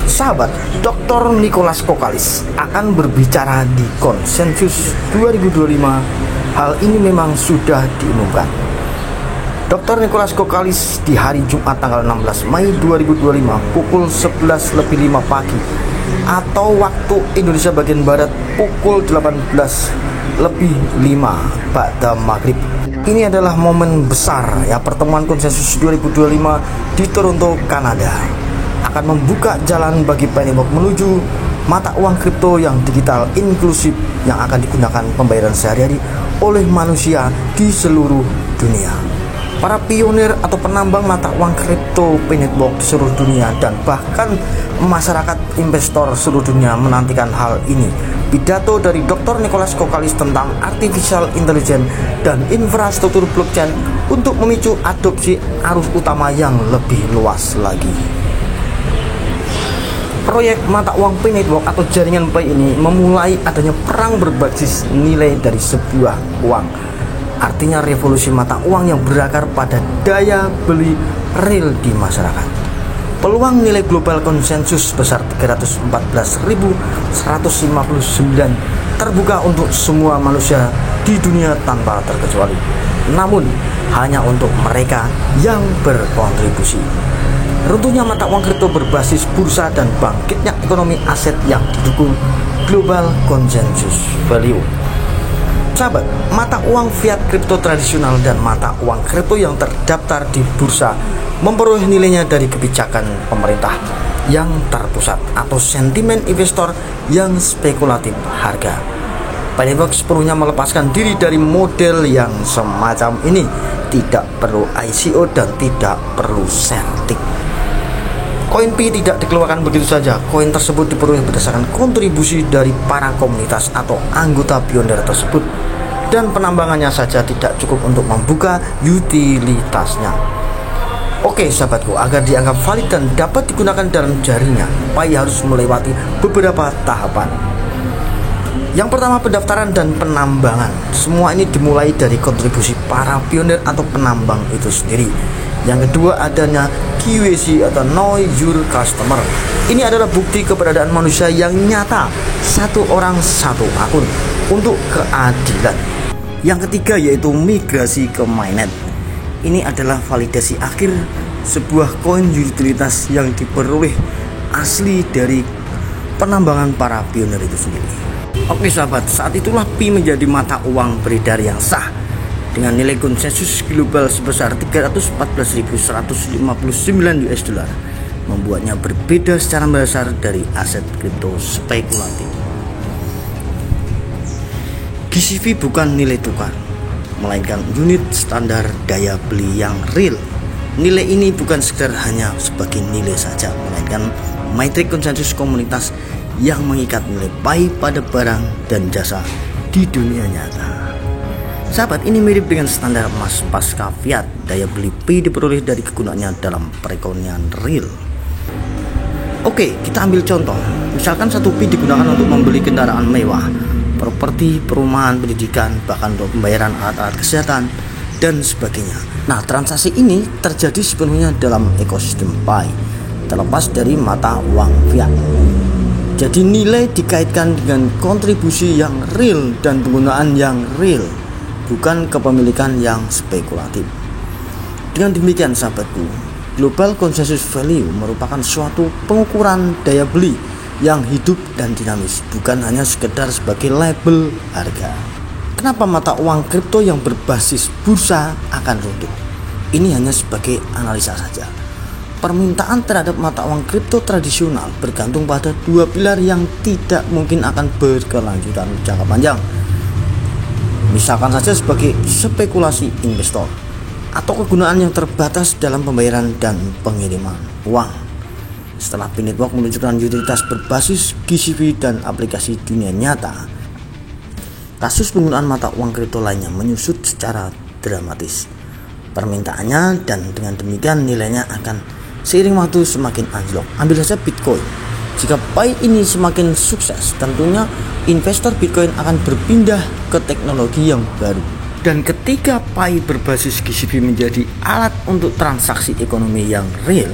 Sahabat, Dr. Nicholas Kokalis akan berbicara di Konsensus 2025. Hal ini memang sudah diumumkan. Dr. Nicholas Kokalis di hari Jumat tanggal 16 Mei 2025 pukul 11.05 pagi atau waktu Indonesia bagian Barat pukul 18.05 pada maghrib. Ini adalah momen besar ya, pertemuan Konsensus 2025 di Toronto, Kanada akan membuka jalan bagi Pennybox menuju mata uang kripto yang digital inklusif yang akan digunakan pembayaran sehari-hari oleh manusia di seluruh dunia. Para pionir atau penambang mata uang kripto Pennybox di seluruh dunia dan bahkan masyarakat investor seluruh dunia menantikan hal ini. Pidato dari Dr. Nicholas Kokalis tentang artificial intelligence dan infrastruktur blockchain untuk memicu adopsi arus utama yang lebih luas lagi. Proyek mata uang Pennybox atau jaringan Pay ini memulai adanya perang berbasis nilai dari sebuah uang. Artinya revolusi mata uang yang berakar pada daya beli real di masyarakat. Peluang nilai global konsensus sebesar 314.159 terbuka untuk semua manusia di dunia tanpa terkecuali. Namun hanya untuk mereka yang berkontribusi. Runtuhnya mata uang kripto berbasis bursa dan bangkitnya ekonomi aset yang didukung global consensus value. Sahabat, mata uang fiat kripto tradisional dan mata uang kripto yang terdaftar di bursa memperoleh nilainya dari kebijakan pemerintah yang terpusat atau sentimen investor yang spekulatif harga. Pennybox sepenuhnya melepaskan diri dari model yang semacam ini, tidak perlu ICO dan tidak perlu sertik. Koin Pi tidak dikeluarkan begitu saja. Koin tersebut diperoleh berdasarkan kontribusi dari para komunitas atau anggota pionir tersebut, dan penambangannya saja tidak cukup untuk membuka utilitasnya. Oke sahabatku, agar dianggap valid dan dapat digunakan dalam jaringan, Pi harus melewati beberapa tahapan. Yang pertama, pendaftaran dan penambangan. Semua ini dimulai dari kontribusi para pionir atau penambang itu sendiri. Yang kedua, adanya KYC atau Know Your Customer. Ini adalah bukti keberadaan manusia yang nyata, satu orang satu akun, untuk keadilan. Yang ketiga yaitu migrasi ke mainnet. Ini adalah validasi akhir sebuah koin utilitas yang diperoleh asli dari penambangan para pionir itu sendiri. Oke sahabat, saat itulah Pi menjadi mata uang beredar yang sah dengan nilai konsensus global sebesar 314.159 US dollar, membuatnya berbeda secara mendasar dari aset kripto spekulatif. GCV bukan nilai tukar, melainkan unit standar daya beli yang real. Nilai ini bukan sekedar hanya sebagai nilai saja, melainkan metrik konsensus komunitas yang mengikat nilai Pi pada barang dan jasa di dunia nyata. Sahabat, ini mirip dengan standar emas pasca fiat. Daya beli Pi diperoleh dari kegunaannya dalam perekonomian real. Oke, kita ambil contoh. Misalkan 1 Pi digunakan untuk membeli kendaraan mewah, properti, perumahan, pendidikan, bahkan untuk pembayaran alat-alat kesehatan dan sebagainya. Nah, transaksi ini terjadi sepenuhnya dalam ekosistem Pi, terlepas dari mata uang fiat. Jadi nilai dikaitkan dengan kontribusi yang real dan penggunaan yang real, bukan kepemilikan yang spekulatif. Dengan demikian sahabatku, global consensus value merupakan suatu pengukuran daya beli yang hidup dan dinamis, bukan hanya sekedar sebagai label harga. Kenapa mata uang kripto yang berbasis bursa akan runtuh? Ini hanya sebagai analisa saja. Permintaan terhadap mata uang kripto tradisional bergantung pada dua pilar yang tidak mungkin akan berkelanjutan jangka panjang. Misalkan saja sebagai spekulasi investor atau kegunaan yang terbatas dalam pembayaran dan pengiriman uang. Setelah Pennybox menunjukkan utilitas berbasis GCV dan aplikasi dunia nyata, kasus penggunaan mata uang kripto lainnya menyusut secara dramatis permintaannya, dan dengan demikian nilainya akan seiring waktu semakin anjlok. Ambil saja Bitcoin. Jika Pi ini semakin sukses, tentunya investor Bitcoin akan berpindah ke teknologi yang baru. Dan ketika Pi berbasis GCV menjadi alat untuk transaksi ekonomi yang real,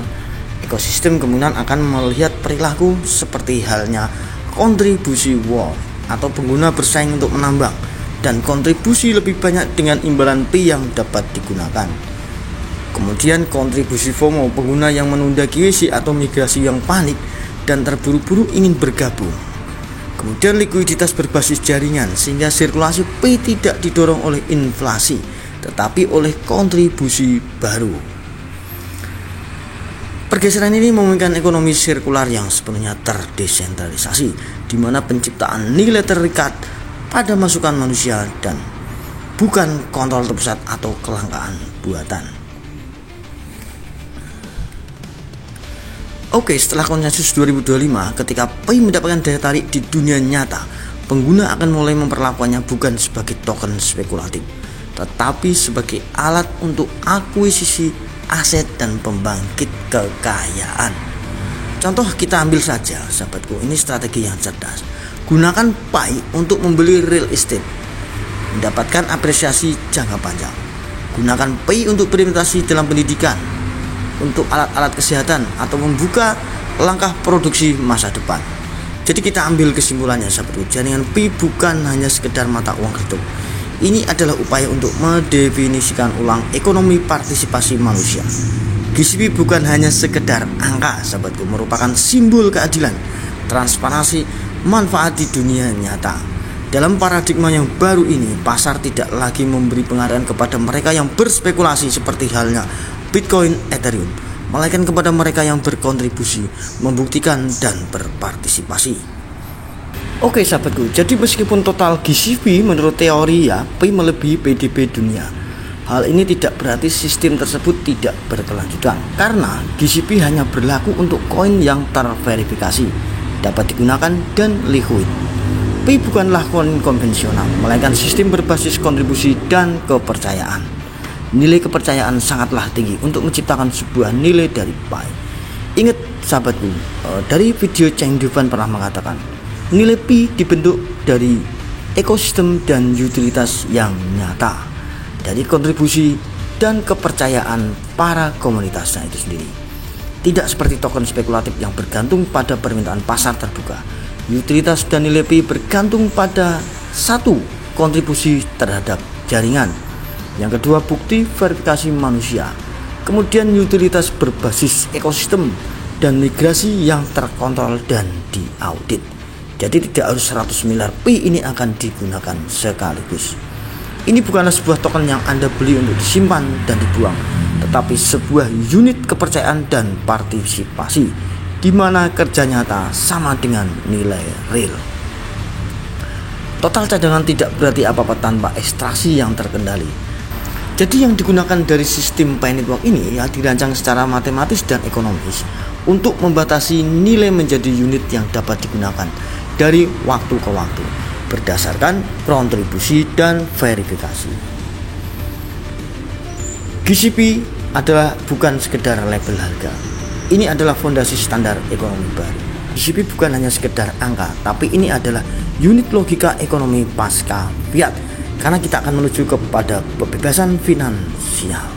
Ekosistem kemungkinan akan melihat perilaku seperti halnya kontribusi war atau pengguna bersaing untuk menambang, dan kontribusi lebih banyak dengan imbalan P yang dapat digunakan. Kemudian kontribusi FOMO, pengguna yang menunda QC atau migrasi yang panik dan terburu-buru ingin bergabung. Kemudian likuiditas berbasis jaringan, sehingga sirkulasi P tidak didorong oleh inflasi tetapi oleh kontribusi baru. Pergeseran ini memungkinkan ekonomi sirkular yang sepenuhnya terdesentralisasi, di mana penciptaan nilai terikat pada masukan manusia dan bukan kontrol terpusat atau kelangkaan buatan. Oke, setelah konsensus 2025, ketika P mendapatkan daya tarik di dunia nyata, pengguna akan mulai memperlakukannya bukan sebagai token spekulatif, tetapi sebagai alat untuk akuisisi aset dan pembangkit kekayaan. Contoh kita ambil saja, sahabatku, ini strategi yang cerdas. Gunakan Pi untuk membeli real estate, mendapatkan apresiasi jangka panjang. Gunakan Pi untuk berinvestasi dalam pendidikan, untuk alat-alat kesehatan, atau membuka langkah produksi masa depan. Jadi kita ambil kesimpulannya, sahabatku, jaringan Pi bukan hanya sekedar mata uang kripto. Ini adalah upaya untuk mendefinisikan ulang ekonomi partisipasi manusia. GCP bukan hanya sekedar angka, sahabatku, merupakan simbol keadilan, transparansi, manfaat di dunia nyata. Dalam paradigma yang baru ini, pasar tidak lagi memberi penghargaan kepada mereka yang berspekulasi seperti halnya Bitcoin, Ethereum, melainkan kepada mereka yang berkontribusi, membuktikan, dan berpartisipasi. Oke, sahabatku, jadi meskipun total GCP menurut teori P melebihi PDB dunia, hal ini tidak berarti sistem tersebut tidak berkelanjutan, karena GCP hanya berlaku untuk koin yang terverifikasi, dapat digunakan, dan liquid. P bukanlah koin konvensional, melainkan sistem berbasis kontribusi dan kepercayaan. Nilai kepercayaan sangatlah tinggi untuk menciptakan sebuah nilai dari Pi. Ingat, sahabatku, dari video Cheng Dufan pernah mengatakan, nilai Pi dibentuk dari ekosistem dan utilitas yang nyata, dari kontribusi dan kepercayaan para komunitasnya itu sendiri. Tidak seperti token spekulatif yang bergantung pada permintaan pasar terbuka. Utilitas dan nilai Pi bergantung pada satu, kontribusi terhadap jaringan. Yang kedua, bukti verifikasi manusia. Kemudian utilitas berbasis ekosistem dan migrasi yang terkontrol dan diaudit. Jadi tidak harus 100 miliar Pi ini akan digunakan sekaligus. Ini bukanlah sebuah token yang Anda beli untuk disimpan dan dibuang, tetapi sebuah unit kepercayaan dan partisipasi, di mana kerja nyata sama dengan nilai real. Total cadangan tidak berarti apa-apa tanpa ekstraksi yang terkendali. Jadi yang digunakan dari sistem Pi Network ini dirancang secara matematis dan ekonomis untuk membatasi nilai menjadi unit yang dapat digunakan dari waktu ke waktu berdasarkan kontribusi dan verifikasi. GCP adalah bukan sekedar label harga. Ini adalah fondasi standar ekonomi baru. GCP bukan hanya sekedar angka, tapi ini adalah unit logika ekonomi pasca fiat, karena kita akan menuju kepada kebebasan finansial.